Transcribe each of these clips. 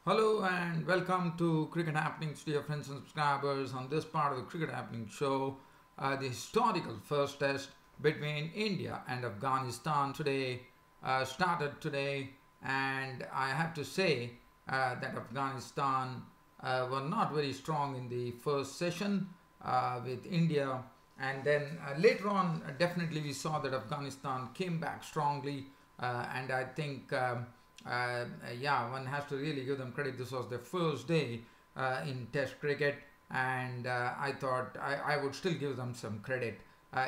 Hello and welcome to Cricket Happenings, dear friends and subscribers. On this part of the Cricket Happening show, the historical first test between India and Afghanistan started today, and I have to say that Afghanistan were not very strong in the first session with India, and then later on, definitely we saw that Afghanistan came back strongly, and I think. Yeah, one has to really give them credit. This was their first day in Test cricket, and I thought I would still give them some credit,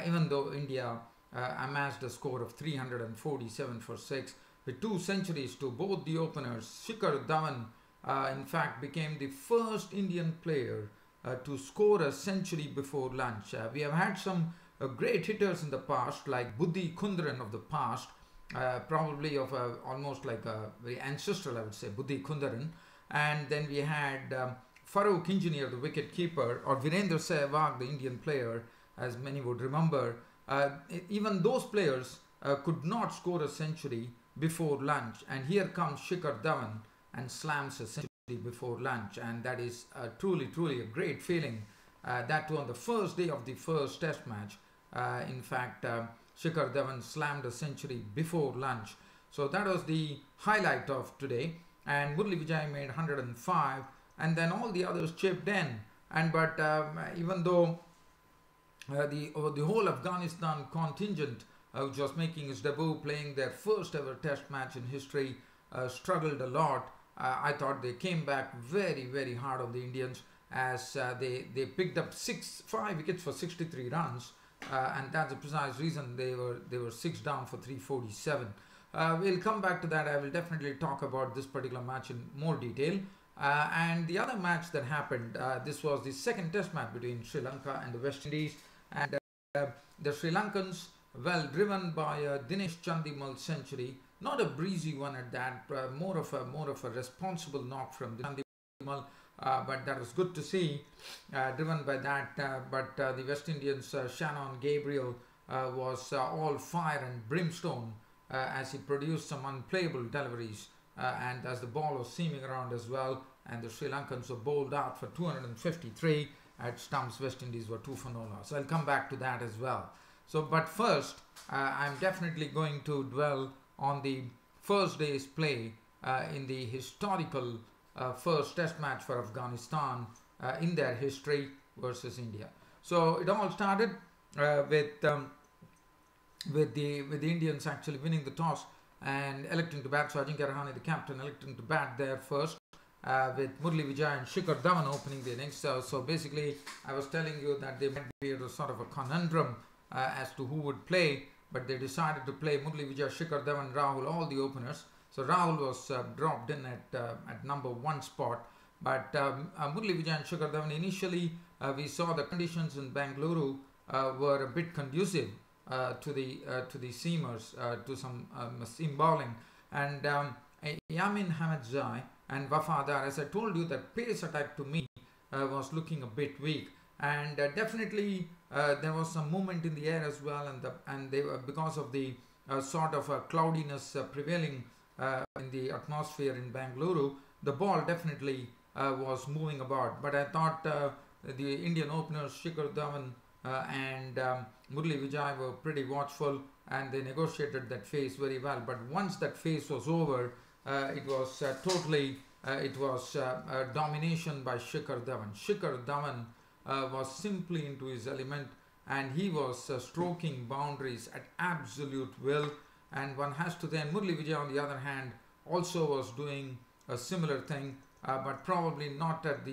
even though India amassed a score of 347 for 6 with two centuries to both the openers. Shikhar Dhawan, in fact, became the first Indian player to score a century before lunch. We have had some great hitters in the past, like Buddhi Kundaran of the past, probably of almost like a very ancestral, I would say, Buddhi Kundaran. And then we had Farooq Engineer, the wicket keeper, or Virendra Sehwag, the Indian player, as many would remember. Even those players could not score a century before lunch. And here comes Shikhar Dhawan and slams a century before lunch. And that is truly a great feeling. That too on the first day of the first test match. In fact, Shikhar Dhawan slammed a century before lunch. So that was the highlight of today. And Vijay made 105, and then all the others chipped in. But even though the whole Afghanistan contingent, which was making its debut, playing their first ever Test match in history, struggled a lot, I thought they came back very hard on the Indians as they picked up 5 wickets for 63 runs. And that's the precise reason they were 6 down for 347. We'll come back to that. I will definitely talk about this particular match in more detail. And the other match that happened, this was the second test match between Sri Lanka and the West Indies. And the Sri Lankans, well, driven by a Dinesh Chandimal century, not a breezy one at that, more of a responsible knock from Chandimal. But that was good to see, driven by that. But the West Indians, Shannon Gabriel, was all fire and brimstone as he produced some unplayable deliveries, and as the ball was seaming around as well. And the Sri Lankans were bowled out for 253 at stumps. West Indies were 2 for no loss. I'll come back to that as well. So, but first, I'm definitely going to dwell on the first day's play in the historical first test match for Afghanistan in their history versus India. So it all started with the Indians actually winning the toss and electing to bat. So Ajinkya Rahane, the captain, electing to bat there first, with Murali Vijay and Shikhar Dhawan opening the innings. So basically, I was telling you that they might be a sort of a conundrum as to who would play, but they decided to play Murali Vijay, Shikhar Dhawan, Rahul, all the openers. So Rahul was dropped in at number 1 spot. But Murali Vijay and Shikhar Dhawan, initially we saw the conditions in Bengaluru were a bit conducive to the seamers, to some seam bowling. And Yamin Hamadzai and Wafadar, as I told you, that pace attack to me was looking a bit weak. And definitely there was some movement in the air as well, and they were, because of the sort of cloudiness prevailing in the atmosphere in Bengaluru, the ball definitely was moving about. But I thought the Indian openers Shikhar Dhawan and Murali Vijay were pretty watchful, and they negotiated that phase very well. But once that phase was over, it was domination by Shikhar Dhawan. Shikhar Dhawan was simply into his element, and he was stroking boundaries at absolute will. And one has to then, Murali Vijay on the other hand also was doing a similar thing, but probably not at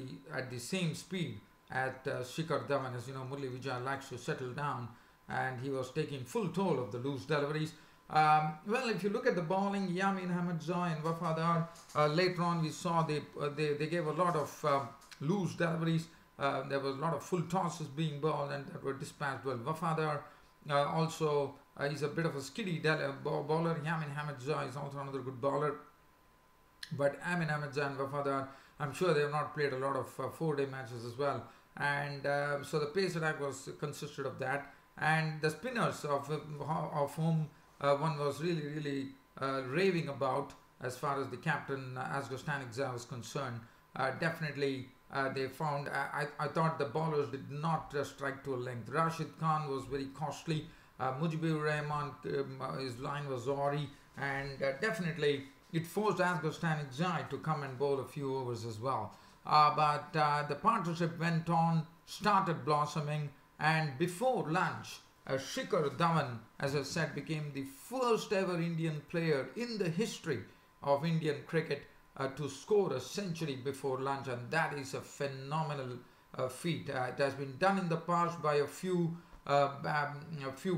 the same speed at Shikhar Dhawan. As you know, Murali Vijay likes to settle down, and he was taking full toll of the loose deliveries. Well, if you look at the bowling, Yamin Hamadzai and Wafadar, later on we saw they gave a lot of loose deliveries. There was a lot of full tosses being bowled and that were dispatched well. Wafadar also is a bit of a skiddy bowler. Yamin Hamadzai is also another good bowler. But Yamin Hamadzai and Wafadar, I'm sure they have not played a lot of 4-day matches as well. And so the pace attack consisted of that. And the spinners of whom one was really raving about as far as the captain Afghanistan was concerned. Definitely they found, I thought the bowlers did not strike to a length. Rashid Khan was very costly. Mujibur Rahman, his line was awry, and definitely it forced Afghanistan to come and bowl a few overs as well. But the partnership went on, started blossoming, and before lunch, Shikhar Dhawan, as I said, became the first ever Indian player in the history of Indian cricket to score a century before lunch, and that is a phenomenal feat. It has been done in the past by a few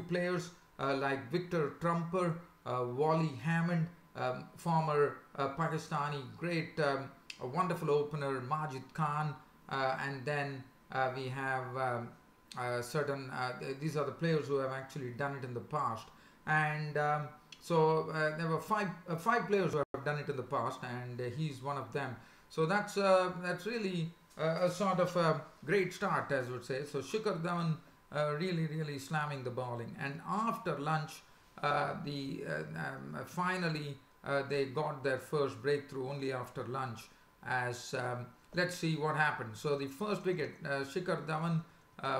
players like Victor Trumper, Wally Hammond, former Pakistani great, a wonderful opener Majid Khan, and then we have these are the players who have actually done it in the past, and there were five players who have done it in the past, and he's one of them. So that's really a sort of a great start, as would say. So Shikhar Dhawan really slamming the bowling, and after lunch, finally they got their first breakthrough only after lunch. As let's see what happened. So the first wicket, Shikhar Dhawan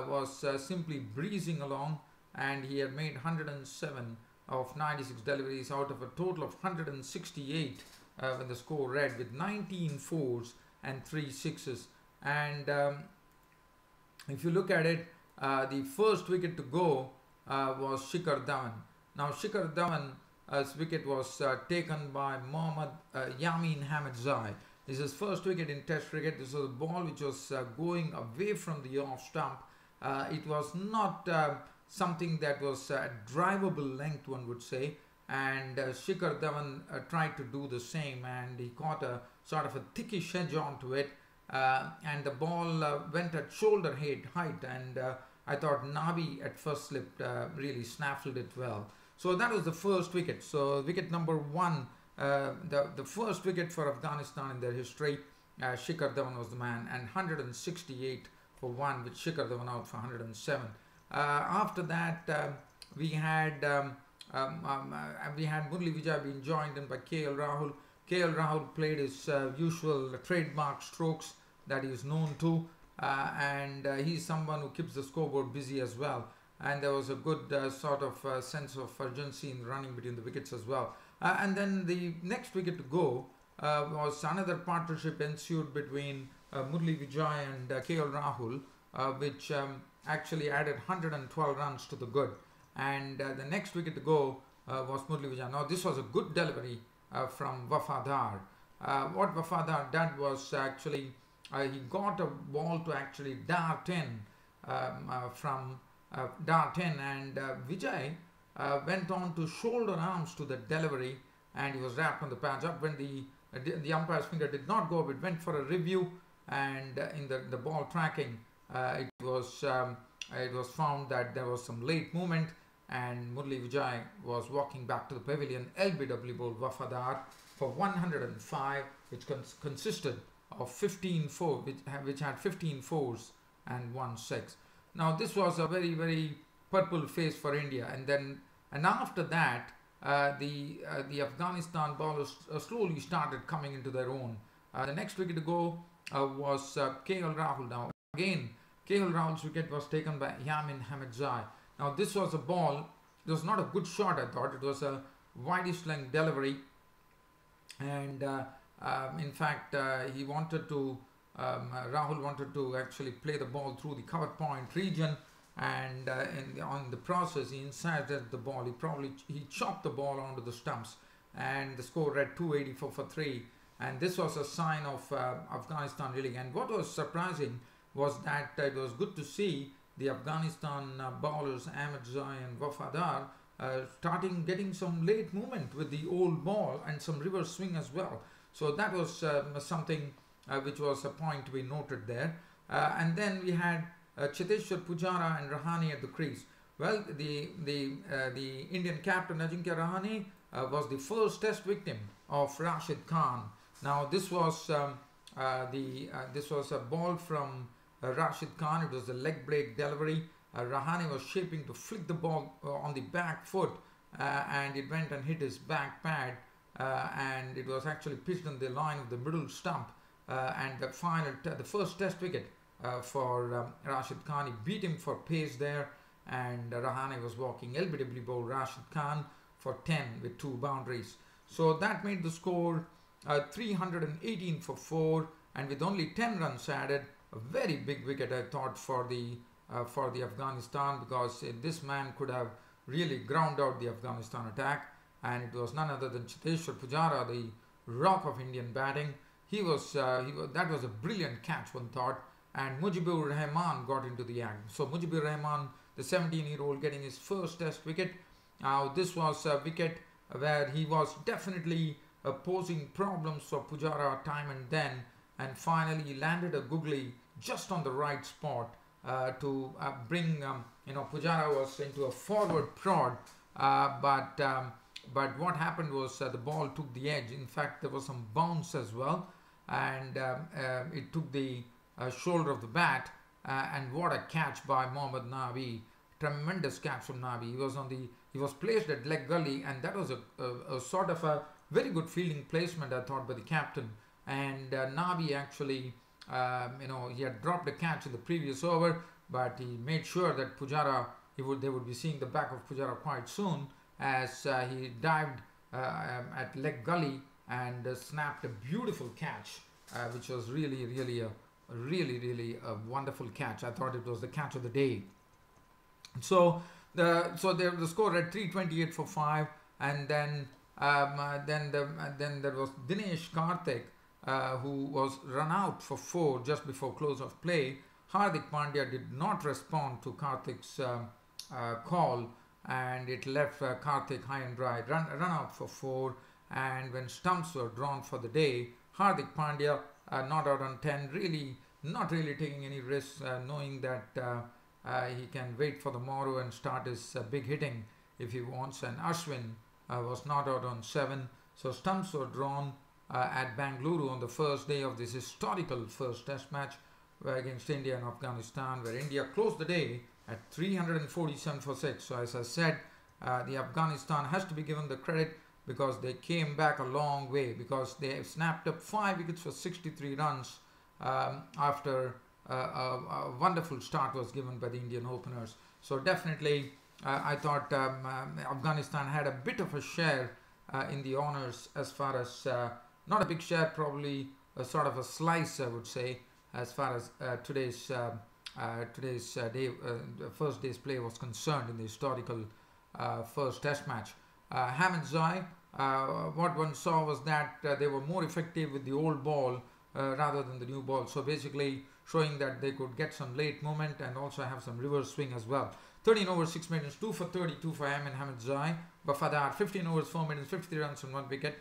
was simply breezing along, and he had made 107 of 96 deliveries out of a total of 168 when the score read, with 19 fours and 3 sixes. And if you look at it, the first wicket to go was Shikhar Dhawan. Now Shikhar Dhawan's wicket was taken by Mohammad Yamin Hamidzai. This is his first wicket in Test cricket. This was a ball which was going away from the off stump. It was not something that was drivable length, one would say, and Shikhar Dhawan tried to do the same, and he caught a sort of a thickish edge onto it, and the ball went at shoulder height, and I thought Nabi at first slip really snaffled it well. So that was the first wicket. So wicket number one, the first wicket for Afghanistan in their history, Shikhar Dhawan was the man, and 168 for 1 with Shikhar Dhawan out for 107. After that, we had Murli Vijay being joined in by KL Rahul. KL Rahul played his usual trademark strokes that he is known to, and he's someone who keeps the scoreboard busy as well. And there was a good sort of sense of urgency in running between the wickets as well. And then the next wicket to go was another partnership ensued between Murli Vijay and KL Rahul, which actually added 112 runs to the good. And the next wicket to go was Murli Vijay. Now this was a good delivery from Wafadar. What Wafadar did was actually he got a ball to actually Dar 10 from Dar 10, and Vijay went on to shoulder arms to the delivery, and he was wrapped on the pads up. When the umpire's finger did not go up, it went for a review, and in the ball tracking, it was found that there was some late movement, and Murli Vijay was walking back to the pavilion. LBW bowled Wafadar for 105, which consisted of 15 fours, which had 15 fours and 1 6. Now this was a very purple phase for India, and after that the Afghanistan bowlers slowly started coming into their own. The next wicket to go was KL Rahul. Now again, KL Rahul's wicket was taken by Yamin Hamidzai. Now this was a ball, it was not a good shot, I thought. It was a widest length delivery, and in fact he wanted to Rahul wanted to actually play the ball through the cover point region, and on the process he inserted the ball. He chopped the ball onto the stumps, and the score read 284 for 3, and this was a sign of Afghanistan reeling. And what was surprising was that it was good to see the Afghanistan bowlers Ahmedzai and Wafadar getting some late movement with the old ball and some reverse swing as well. So that was something which was a point to be noted there. And then we had Cheteshwar Pujara and Rahane at the crease. Well, the Indian captain Ajinkya Rahane was the first test victim of Rashid Khan. Now this was this was a ball from Rashid Khan. It was a leg break delivery. Rahane was shaping to flick the ball on the back foot, and it went and hit his back pad, and it was actually pitched on the line of the middle stump, and the first test wicket for Rashid Khan. He beat him for pace there, and Rahane was walking. LBW bowled Rashid Khan for 10 with 2 boundaries. So that made the score 318 for 4, and with only 10 runs added, a very big wicket I thought for the Afghanistan, because this man could have really ground out the Afghanistan attack, and it was none other than Cheteshwar Pujara, the rock of Indian batting. That was a brilliant catch, one thought, and Mujibur Rahman got into the act. So Mujibur Rahman, the 17-year-old, getting his first test wicket. Now this was a wicket where he was definitely posing problems for Pujara time and then, and finally he landed a googly just on the right spot to bring, Pujara was into a forward prod, but what happened was the ball took the edge. In fact, there was some bounce as well, and it took the shoulder of the bat, and what a catch by Mohammad Nabi. Tremendous catch from Nabi. He was placed at leg gully, and that was a sort of a very good fielding placement, I thought, by the captain. And Nabi actually, he had dropped a catch in the previous over, but he made sure that Pujara, they would be seeing the back of Pujara quite soon, as he dived at leg gully and snapped a beautiful catch, which was really a wonderful catch. I thought it was the catch of the day. So the score at 328 for 5, and then there was Dinesh Karthik, who was run out for 4 just before close of play. Hardik Pandya did not respond to Karthik's call, and it left Karthik high and dry. Run out for 4, and when stumps were drawn for the day, Hardik Pandya not out on 10, not really taking any risks, knowing that he can wait for the morrow and start his big hitting if he wants. And Ashwin was not out on 7. So stumps were drawn at Bangalore on the first day of this historical first test match against India and Afghanistan, where India closed the day at 347 for 6. So as I said, the Afghanistan has to be given the credit, because they came back a long way, because they snapped up 5 wickets for 63 runs after a wonderful start was given by the Indian openers. So definitely I thought Afghanistan had a bit of a share in the honours, as far as not a big share, probably a sort of a slice, I would say, as far as today's first day's play was concerned in the historical first test match. Hamid Zai, what one saw was that they were more effective with the old ball rather than the new ball. So basically showing that they could get some late moment and also have some reverse swing as well. 13 overs, 6 minutes, 2 for 32 for Hamid Zai. Bafadar, 15 overs, 4 minutes, 53 runs and 1 wicket.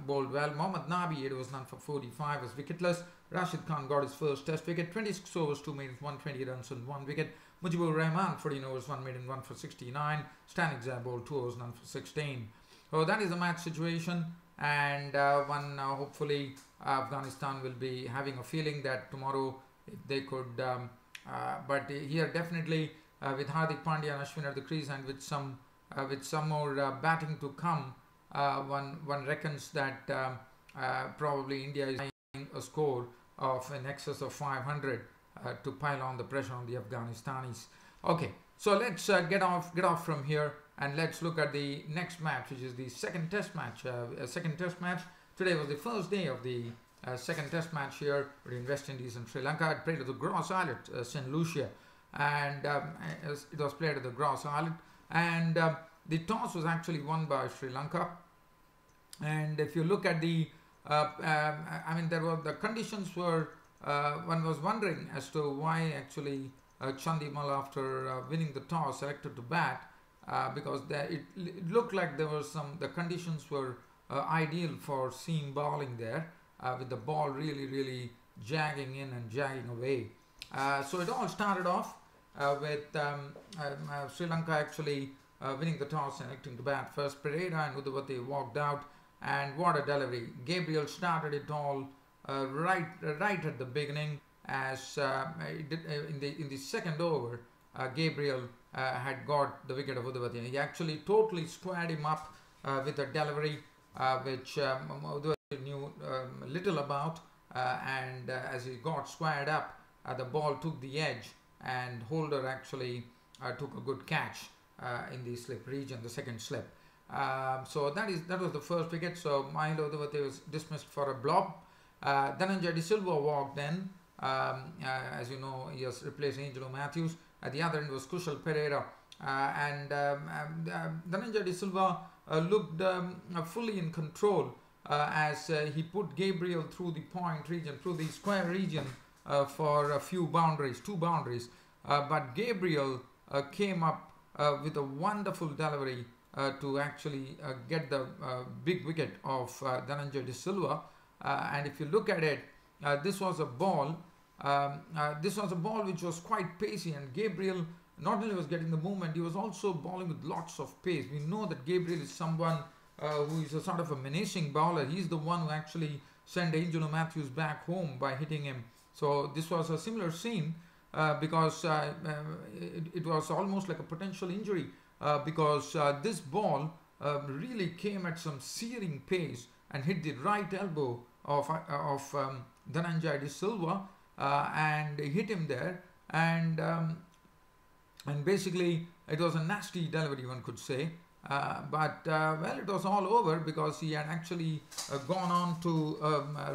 Bowled well. Mohammad Nabi, it was none for 45, was wicketless. Rashid Khan got his first test wicket. 26 overs, 2 minutes, 120 runs and 1 wicket. Mujibur Rahman, 14 overs, 1 minute, 1 for 69. Stanik Zai bowled 2 overs, none for 16. So that is the match situation, and hopefully Afghanistan will be having a feeling that tomorrow, if they could, but here definitely with Hardik Pandya and Ashwin at the crease, and with some more batting to come, one reckons that probably India is having a score of in excess of 500 to pile on the pressure on the Afghanistanis. Okay, so let's get off from here, and let's look at the next match, which is the second test match. Today was the first day of the second test match here between West Indies and Sri Lanka. It played at the Gross Islet, St. Lucia, and it was played at the Gross Islet, and the toss was actually won by Sri Lanka. And if you look at the the conditions were, one was wondering as to why actually Chandimal, after winning the toss, selected to bat, because it looked like the conditions were ideal for seam bowling there, with the ball really jagging in and jagging away. So it all started off with Sri Lanka actually winning the toss and electing to bat first. Pereira and Udavati walked out, and what a delivery. Gabriel started it all right at the beginning, as in the second over, Gabriel had got the wicket of Udavati. He actually totally squared him up with a delivery. which Udvati knew little about, and as he got squared up, the ball took the edge, and Holder actually took a good catch in the slip region, the second slip. So that was the first wicket. So Mahela Udvati was dismissed for a blob. Dhananjay De Silva walked in. As you know, he has replaced Angelo Matthews. At the other end was Kushal Pereira, and Dhananjay De Silva looked fully in control as he put Gabriel through the point region, through the square region for a few boundaries, 2 boundaries. But Gabriel came up with a wonderful delivery to actually get the big wicket of Dhananjay De Silva. And if you look at it, this was a ball. This was a ball which was quite pacey, and Gabriel not only was getting the movement, he was also bowling with lots of pace. We know that Gabriel is someone who is a sort of a menacing bowler. He's the one who actually sent Angelo Matthews back home by hitting him. So this was a similar scene because it was almost like a potential injury because this ball really came at some searing pace and hit the right elbow of Dhananjay De Silva, and hit him there, and basically it was a nasty delivery, one could say, but well, it was all over because he had actually gone on to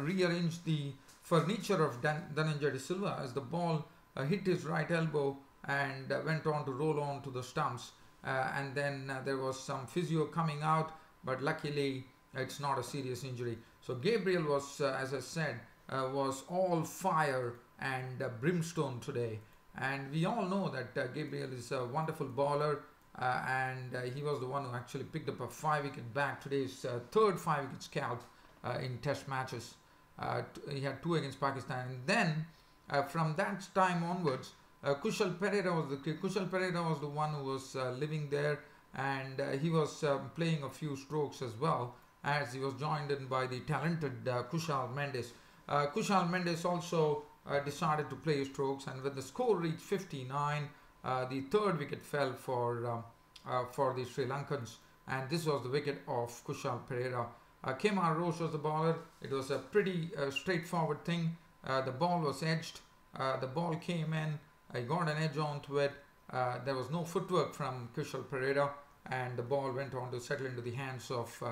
rearrange the furniture of Dhananjay De Silva as the ball hit his right elbow and went on to roll on to the stumps, and then there was some physio coming out, but luckily it's not a serious injury. So Gabriel was, as I said, was all fire and brimstone today. And we all know that Gabriel is a wonderful bowler, and he was the one who actually picked up a 5-wicket bag, today's 3rd 5-wicket scalp in test matches. He had 2 against Pakistan. And then from that time onwards, Kushal Pereira was the one who was living there, and he was playing a few strokes as well, as he was joined in by the talented Kushal Mendes. Kushal Mendes also decided to play strokes, and when the score reached 59, the 3rd wicket fell for the Sri Lankans, and this was the wicket of Kushal Pereira. Kemar Roach was the bowler. It was a pretty straightforward thing. The ball was edged. The ball came in. I got an edge onto it. There was no footwork from Kushal Pereira, and the ball went on to settle into the hands of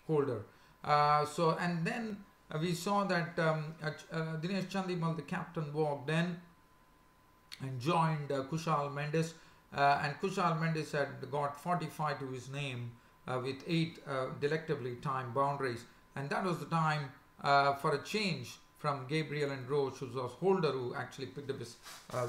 Holder. And then we saw that Dinesh Chandimal, the captain, walked in and joined Kushal Mendes, and Kushal Mendes had got 45 to his name with 8 delectably timed boundaries, and that was the time for a change from Gabriel and Roach, which was Holder who actually picked up his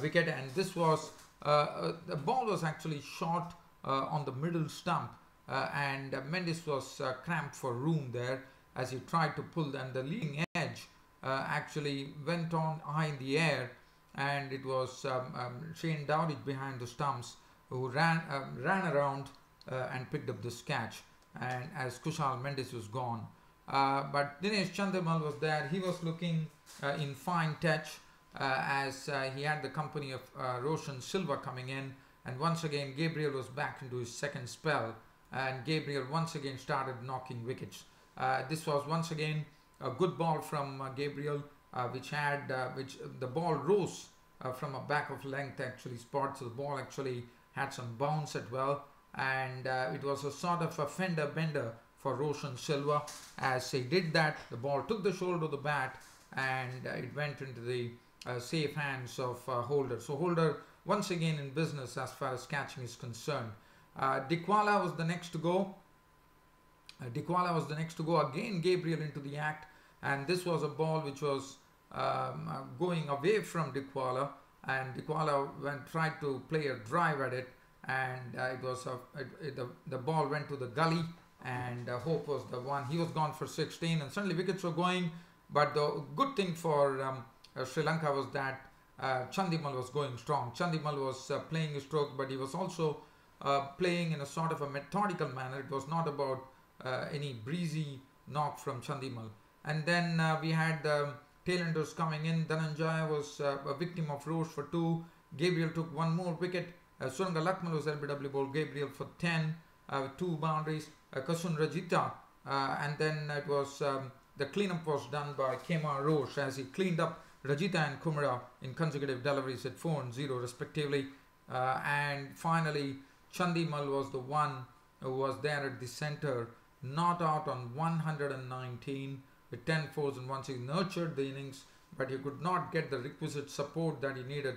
wicket, and this was the ball was actually shot on the middle stump, and Mendes was cramped for room there as he tried to pull, and the leading edge actually went on high in the air, and it was Shane Dowditch behind the stumps who ran around and picked up this catch, and as Kushal Mendes was gone. But Dinesh Chandimal was there. He was looking in fine touch as he had the company of Roshan Silva coming in, and once again Gabriel was back into his second spell, and Gabriel once again started knocking wickets. This was once again a good ball from Gabriel, which the ball rose from a back of length actually spot, so the ball actually had some bounce as well, and it was a sort of a fender bender for Roshan Silva. As he did that, the ball took the shoulder of the bat, and it went into the safe hands of Holder. So Holder once again in business as far as catching is concerned. Dikwala was the next to go. Again Gabriel into the act, and this was a ball which was going away from Dikwala, and Dikwala tried to play a drive at it, and the ball went to the gully, and Hope was the one. He was gone for 16, and suddenly wickets were going. But the good thing for Sri Lanka was that Chandimal was going strong. Chandimal was playing his strokes, but he was also playing in a sort of a methodical manner. It was not about any breezy knock from Chandimal. And then we had the tailenders coming in. Dhananjaya was a victim of Roach for 2. Gabriel took 1 more wicket. Suranga Lakmal was LBW bowled Gabriel for 10 with 2 boundaries. Kasun Rajita and then it was the cleanup was done by Kemar Roche as he cleaned up Rajita and Kumara in consecutive deliveries at 4 and 0 respectively. And finally, Chandimal was the one who was there at the center, not out on 119 with 10 fours and 1 6. Nurtured the innings, but he could not get the requisite support that he needed.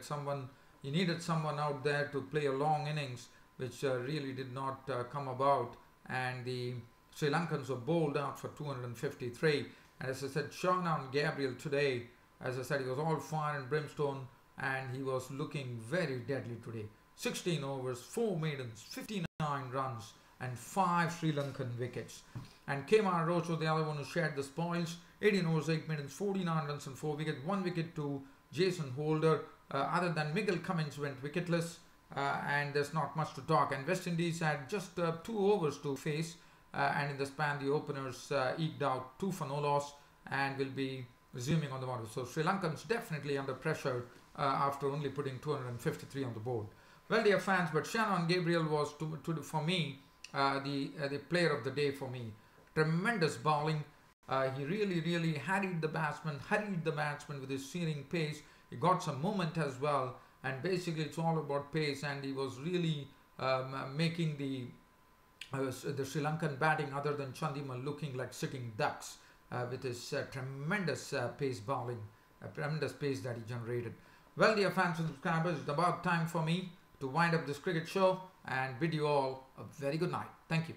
He needed someone out there to play a long innings, which really did not come about. And the Sri Lankans were bowled out for 253. And as I said, Shana and Gabriel today, as I said, he was all fire and brimstone, and he was looking very deadly today. 16 overs, 4 maidens, 59 runs, and 5 Sri Lankan wickets. And Kemar Roach was the other one who shared the spoils. 18 overs, 8 maidens, 49 runs and 4 wickets. 1 wicket to Jason Holder. Other than Miguel Cummins went wicketless, and there's not much to talk. And West Indies had just 2 overs to face, and in the span the openers eked out 2 for no loss and will be resuming on the model. So Sri Lankans definitely under pressure after only putting 253 on the board. Well, dear fans, but Shannon Gabriel was for me the player of the day for me. Tremendous bowling. He really hurried the batsman with his searing pace. He got some movement as well, and basically it's all about pace, and he was really making the Sri Lankan batting other than Chandimal looking like sitting ducks with his tremendous pace bowling, tremendous pace that he generated. Well, dear fans and subscribers, it's about time for me to wind up this cricket show and bid you all a very good night. Thank you.